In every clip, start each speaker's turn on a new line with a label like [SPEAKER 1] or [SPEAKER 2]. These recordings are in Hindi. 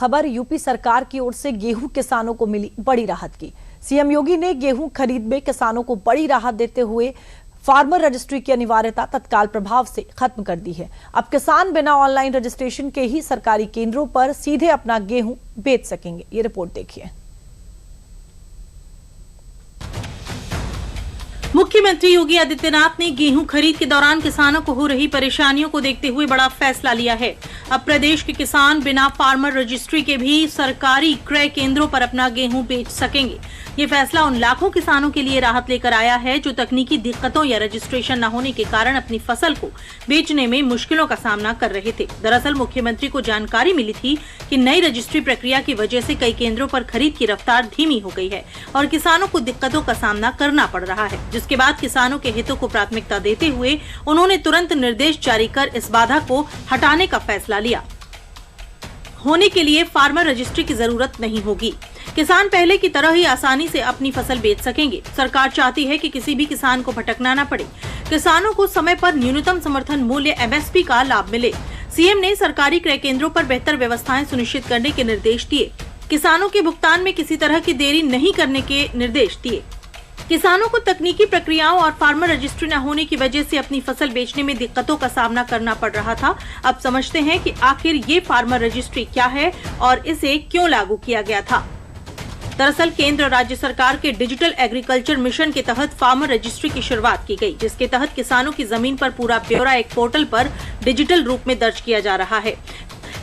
[SPEAKER 1] खबर यूपी सरकार की ओर से गेहूं किसानों को मिली बड़ी राहत की। सीएम योगी ने गेहूं खरीद में किसानों को बड़ी राहत देते हुए फार्मर रजिस्ट्री की अनिवार्यता तत्काल प्रभाव से खत्म कर दी है। अब किसान बिना ऑनलाइन रजिस्ट्रेशन के ही सरकारी केंद्रों पर सीधे अपना गेहूं बेच सकेंगे। ये रिपोर्ट देखिए।
[SPEAKER 2] मुख्यमंत्री योगी आदित्यनाथ ने गेहूं खरीद के दौरान किसानों को हो रही परेशानियों को देखते हुए बड़ा फैसला लिया है। अब प्रदेश के किसान बिना फार्मर रजिस्ट्री के भी सरकारी क्रय केंद्रों पर अपना गेहूं बेच सकेंगे। ये फैसला उन लाखों किसानों के लिए राहत लेकर आया है जो तकनीकी दिक्कतों या रजिस्ट्रेशन न होने के कारण अपनी फसल को बेचने में मुश्किलों का सामना कर रहे थे। दरअसल मुख्यमंत्री को जानकारी मिली थी कि नई रजिस्ट्री प्रक्रिया की वजह से कई केंद्रों पर खरीद की रफ्तार धीमी हो गई है और किसानों को दिक्कतों का सामना करना पड़ रहा है, जिसके बाद किसानों के हितों को प्राथमिकता देते हुए उन्होंने तुरंत निर्देश जारी कर इस बाधा को हटाने का फैसला लिया। होने के लिए फार्मर रजिस्ट्री की जरूरत नहीं होगी। किसान पहले की तरह ही आसानी से अपनी फसल बेच सकेंगे। सरकार चाहती है कि किसी भी किसान को भटकना न पड़े। किसानों को समय पर न्यूनतम समर्थन मूल्य MSP का लाभ मिले। सीएम ने सरकारी क्रय केंद्रों पर बेहतर व्यवस्थाएं सुनिश्चित करने के निर्देश दिए। किसानों के भुगतान में किसी तरह की देरी नहीं करने के निर्देश दिए। किसानों को तकनीकी प्रक्रियाओं और फार्मर रजिस्ट्री न होने की वजह से अपनी फसल बेचने में दिक्कतों का सामना करना पड़ रहा था। अब समझते हैं कि आखिर ये फार्मर रजिस्ट्री क्या है और इसे क्यों लागू किया गया था। दरअसल केंद्र और राज्य सरकार के डिजिटल एग्रीकल्चर मिशन के तहत फार्मर रजिस्ट्री की शुरुआत की गई, जिसके तहत किसानों की जमीन पर पूरा ब्यौरा एक पोर्टल पर डिजिटल रूप में दर्ज किया जा रहा है।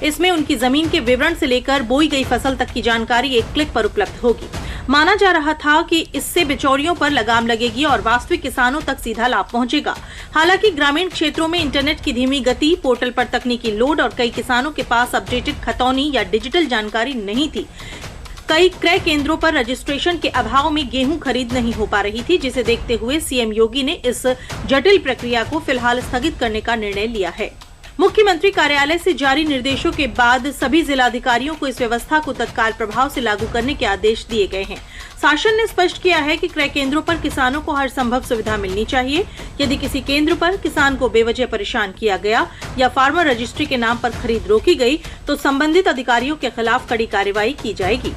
[SPEAKER 2] इसमें उनकी जमीन के विवरण से लेकर बोई गई फसल तक की जानकारी एक क्लिक पर उपलब्ध होगी। माना जा रहा था कि इससे बिचौलियों पर लगाम लगेगी और वास्तविक किसानों तक सीधा लाभ पहुंचेगा। हालांकि ग्रामीण क्षेत्रों में इंटरनेट की धीमी गति, पोर्टल पर तकनीकी लोड और कई किसानों के पास अपडेटेड खतौनी या डिजिटल जानकारी नहीं थी। कई क्रय केंद्रों पर रजिस्ट्रेशन के अभाव में गेहूं खरीद नहीं हो पा रही थी, जिसे देखते हुए सीएम योगी ने इस जटिल प्रक्रिया को फिलहाल स्थगित करने का निर्णय लिया है। मुख्यमंत्री कार्यालय से जारी निर्देशों के बाद सभी जिलाधिकारियों को इस व्यवस्था को तत्काल प्रभाव से लागू करने के आदेश दिए गए हैं। शासन ने स्पष्ट किया है कि क्रय केंद्रों पर किसानों को हर संभव सुविधा मिलनी चाहिए। यदि किसी केंद्र पर किसान को बेवजह परेशान किया गया या फार्मर रजिस्ट्री के नाम पर खरीद रोकी गई तो संबंधित अधिकारियों के खिलाफ कड़ी कार्रवाई की जाएगी।